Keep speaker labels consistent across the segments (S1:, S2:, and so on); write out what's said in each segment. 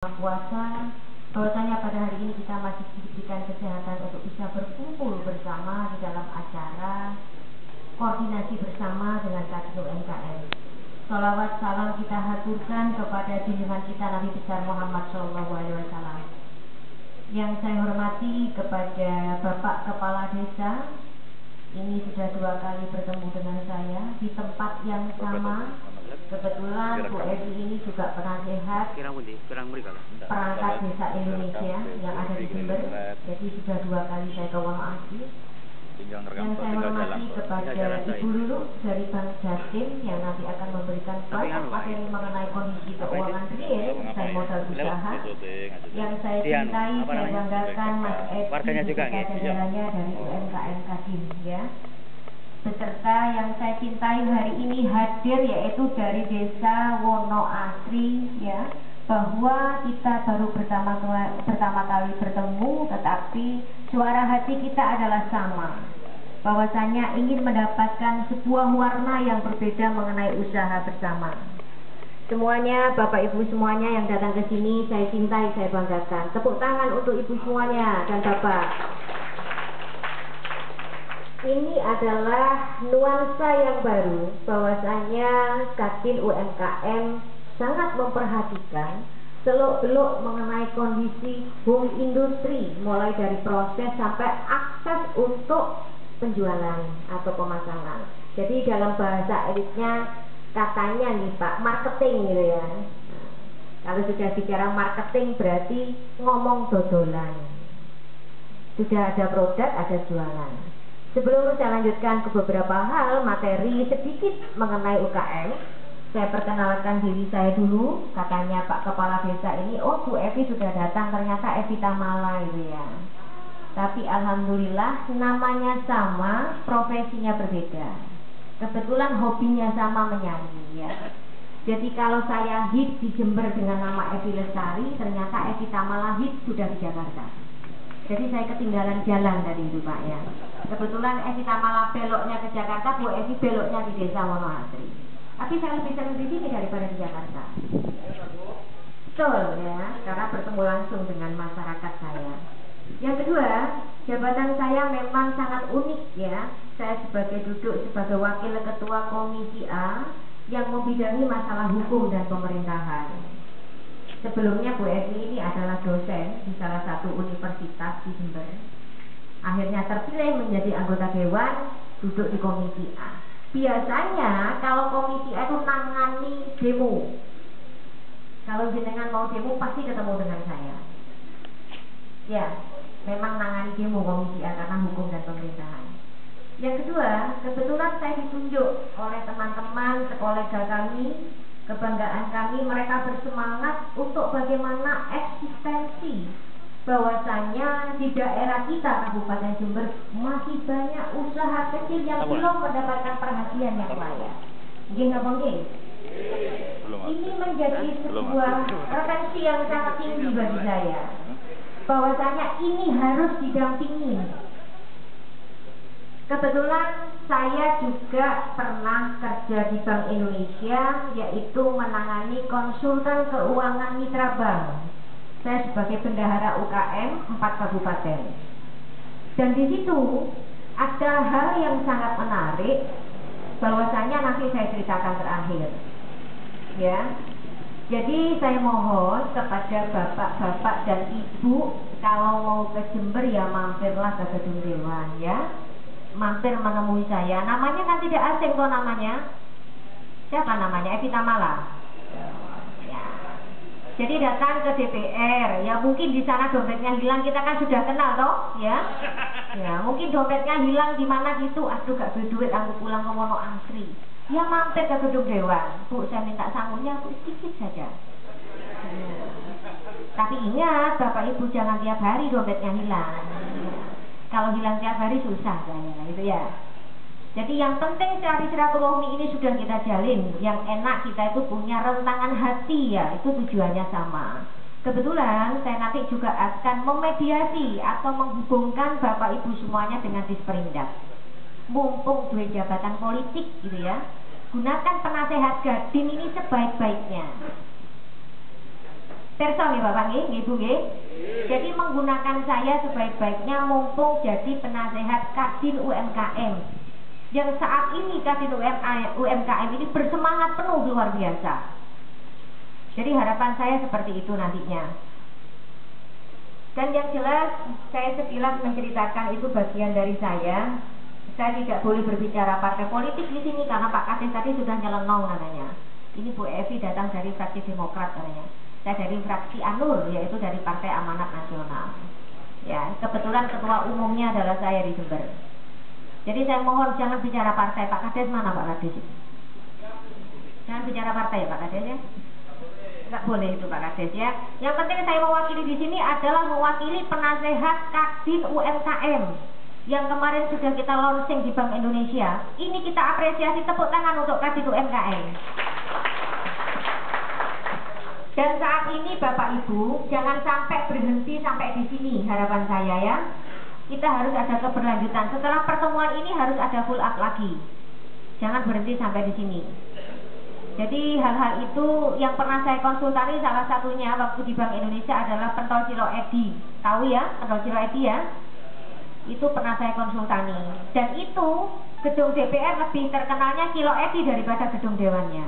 S1: puasa, bahwasanya pada hari ini kita masih diberikan kesehatan untuk bisa berkumpul bersama di dalam acara koordinasi bersama dengan Kadin UMKM. Sholawat salam kita haturkan kepada junjungan kita Nabi besar Muhammad SAW. Yang saya hormati kepada Bapak Kepala Desa, ini sudah 2 kali bertemu dengan saya di tempat yang sama. Kebetulan Bu Evi ini juga penasehat perangkat desa Indonesia yang ada di Jember. Jadi sudah 2 kali saya ke Wonogiri. Yang saya hormati kepada Ibu Lulu dari Bank Jatim yang nanti akan memberikan banyak materi mengenai kondisi keuangan real dan modal usaha. Yang saya cintai, saya banggakan Mas Edi beserta jajarannya dari UMKM Kadin, ya. Beserta yang saya cintai hari ini hadir yaitu dari Desa Wonogiri, ya, bahwa kita baru pertama kali bertemu, tetapi suara hati kita adalah sama, bahwasanya ingin mendapatkan sebuah warna yang berbeda mengenai usaha bersama. Semuanya, Bapak Ibu semuanya yang datang ke sini, saya cintai, saya banggakan. Tepuk tangan untuk Ibu semuanya dan Bapak. Ini adalah nuansa yang baru, bahwasanya Kadin UMKM sangat memperhatikan seluk-beluk mengenai kondisi home industri, mulai dari proses sampai akses untuk penjualan atau pemasaran. Jadi dalam bahasa elitnya katanya nih Pak, marketing gitu ya. Nah, kalau sudah bicara marketing berarti ngomong dodolan. Sudah ada produk, ada jualan. Sebelum saya lanjutkan ke beberapa hal materi sedikit mengenai UKM, saya perkenalkan diri saya dulu. Katanya Pak Kepala Desa ini, oh Bu Evi sudah datang, ternyata Evi Tamala gitu ya. Tapi alhamdulillah namanya sama, profesinya berbeda. Kebetulan hobinya sama, menyanyi ya. Jadi kalau saya hit di Jember dengan nama Evi Lestari, ternyata Evi Tamala hit sudah di Jakarta. Jadi saya ketinggalan jalan tadi itu Pak ya. Kebetulan Evi Tamala beloknya ke Jakarta, Bu Evi beloknya di Desa Wonogiri. Tapi saya lebih sering di sini daripada di Jakarta. Betul ya, karena bertemu langsung dengan masyarakat saya. Yang kedua, jabatan saya memang sangat unik ya. Saya duduk sebagai wakil ketua Komisi A yang membidangi masalah hukum dan pemerintahan. Sebelumnya Bu Evi ini adalah dosen di salah satu universitas di Jember. Akhirnya terpilih menjadi anggota dewan, duduk di Komisi A. Biasanya kalau Komisi A itu nangani demo. Kalau jenengan mau demo pasti ketemu dengan saya. Ya, memang nangani demo Komisi A karena hukum dan pemerintahan. Yang kedua, kebetulan saya ditunjuk oleh teman-teman sekolega kami. Kebanggaan kami, mereka bersemangat untuk bagaimana eksistensi, bahwasanya di daerah kita Kabupaten Jember masih banyak usaha kecil yang belum mendapatkan perhatian yang layak. Ini menjadi sebuah referensi yang sangat tinggi bagi saya, bahwasanya ini harus didampingi. Kebetulan saya juga pernah kerja di Bank Indonesia, yaitu menangani konsultan keuangan mitra bank. Saya sebagai bendahara UKM 4 kabupaten. Dan di situ ada hal yang sangat menarik, bahwasanya nanti saya ceritakan terakhir. Ya. Jadi saya mohon kepada bapak-bapak dan ibu, kalau mau ke Jember ya mampirlah ke Gedung Dewan ya. Mampir menemui saya. Namanya kan tidak asing kok namanya. Siapa namanya? Evi Tamala. Ya. Jadi datang ke DPR. Ya mungkin di sana dompetnya hilang, kita kan sudah kenal toh, ya. Ya mungkin dompetnya hilang di mana gitu. Aduh gak duit, aku pulang ke Wonogiri. Ya mampir ke Gedung Dewan. Bu, saya minta sangunya Bu sedikit saja. Ya. Tapi ingat, Bapak Ibu jangan tiap hari dompetnya hilang. Kalau hilang tiap hari susah saya, gitu ya. Jadi yang penting cari silaturahmi ini sudah kita jalin. Yang enak kita itu punya rentangan hati ya, itu tujuannya sama. Kebetulan saya nanti juga akan memediasi atau menghubungkan Bapak Ibu semuanya dengan Disperindak. Mumpung dua jabatan politik gitu ya. Gunakan penasehat Kadin ini sebaik-baiknya. Perso nih Bapak nggih, Ibu nggih. Jadi menggunakan saya sebaik-baiknya mumpung jadi penasehat Kadin UMKM. Yang saat ini Kadin UMKM ini bersemangat penuh luar biasa. Jadi harapan saya seperti itu nantinya. Dan yang jelas saya sekilas menceritakan itu bagian dari saya. Saya tidak boleh berbicara partai politik di sini karena Pak Kades tadi sudah nyelenong katanya. Ini Bu Evi datang dari fraksi Demokrat katanya. Saya dari fraksi ANUR, yaitu dari Partai Amanat Nasional. Ya, kebetulan ketua umumnya adalah saya di Jember. Jadi saya mohon jangan bicara partai. Pak Kades mana Pak Kades? Jangan bicara partai ya Pak Kades ya. Nggak boleh itu Pak Kades ya. Yang penting saya mewakili di sini adalah mewakili penasehat Kadin UMKM yang kemarin sudah kita launching di Bank Indonesia. Ini kita apresiasi, tepuk tangan untuk Kadin UMKM. Dan saat ini Bapak Ibu jangan sampai berhenti sampai di sini harapan saya ya. Kita harus ada keberlanjutan. Setelah pertemuan ini harus ada full up lagi. Jangan berhenti sampai di sini. Jadi hal-hal itu yang pernah saya konsultasi salah satunya waktu di Bank Indonesia adalah Pentol Cilo Edi. Tahu ya Pentol Cilo Edi ya? Itu pernah saya konsultani. Dan itu gedung DPR lebih terkenalnya Cilo Edi daripada gedung Dewannya.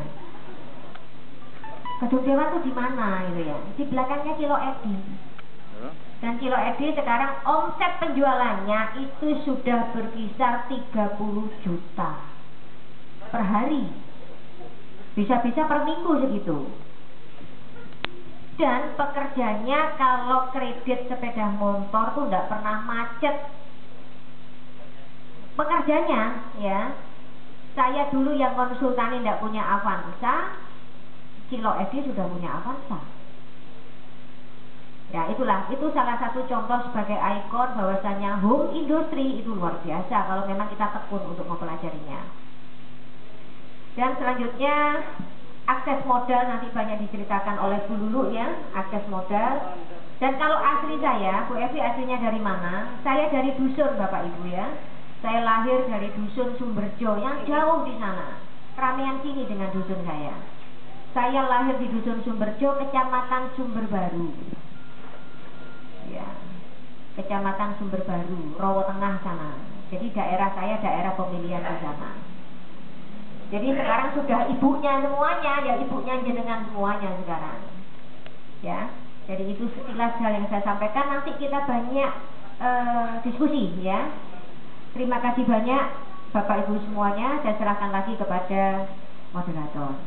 S1: Gedung Dewan itu di mana itu ya? Di belakangnya Cilo Edi. Dan Cilo Edi sekarang omset penjualannya itu sudah berkisar 30 juta per hari. Bisa-bisa per minggu segitu. Dan pekerjanya kalau kredit sepeda motor tuh nggak pernah macet. Pekerjanya ya, saya dulu yang konsultani nggak punya Avanza, Cilo Edi sudah punya Avanza. Ya itulah, itu salah satu contoh sebagai ikon bahwasanya home industry itu luar biasa kalau memang kita tekun untuk mempelajarinya. Dan selanjutnya akses modal nanti banyak diceritakan oleh Bu Lulu ya, akses modal. Dan kalau asli saya, Bu Evi aslinya dari mana? Saya dari dusun Bapak Ibu ya. Saya lahir dari dusun Sumberjo yang jauh di sana. Ramean sini dengan dusun saya. Saya lahir di dusun Sumberjo, Kecamatan Sumberbaru. Ya, Kecamatan Sumberbaru, Rowo Tengah sana. Jadi daerah saya daerah pemilihan di sana. Jadi sekarang sudah ibunya semuanya, ya ibunya jenengan semuanya sekarang. Ya, jadi itu sekilas hal yang saya sampaikan. Nanti kita banyak diskusi ya. Terima kasih banyak Bapak Ibu semuanya. Saya serahkan lagi kepada moderator.